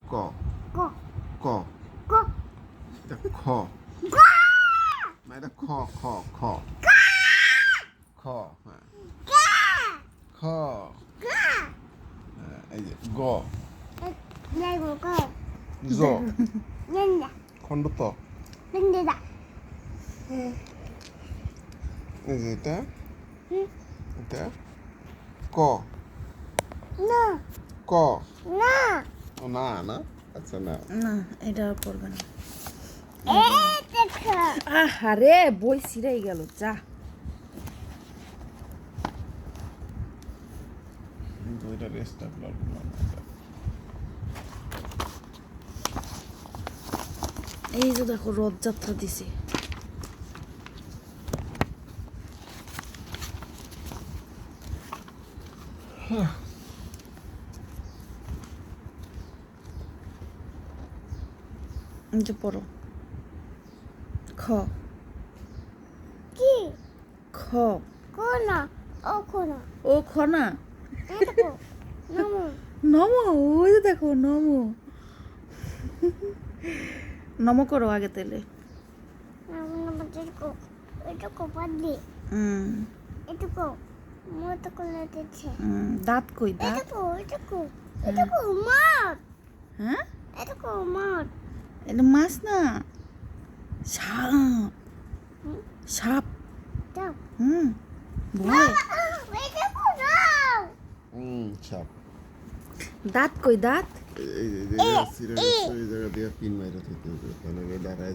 ক ক ক ক এটা খ ক না এটা খ খ খ খ হ্যাঁ খ হ্যাঁ, এই যে গ 내고 거 জ nen다 খণ্ড ত nen다 এই যে এটা এটা ক 나 ক 나 ও না না আচ্ছা না না এটা আর পড়বে না 에테크 আহারে বই ছিঁড়াই গেল যা কিন্তু এটা রেস্ট আপলোড এই যে দেখো রথযাত্রা দিছে এই যে পড়ো খ 키 খ 코나 코나 ও খ না 에테크 너무 নম ওই যে দেখো নম নম করো আগে তেলে 너무 들고 এটুকু পাদি হুম এটুকু মতো করে দিচ্ছে দাঁত কই দাঁত এটুকু মাছ হ্যাঁ এটুকু মাছ এটা মাছ না সাপ সাপ দাও ভয় এটুকু দাও চাপ দাঁত কই দাঁত এই জায়গা সিরিয়াস এই জায়গা দিয়ে পিন মাইরা দিতে হবে তাহলে দাঁড়ায়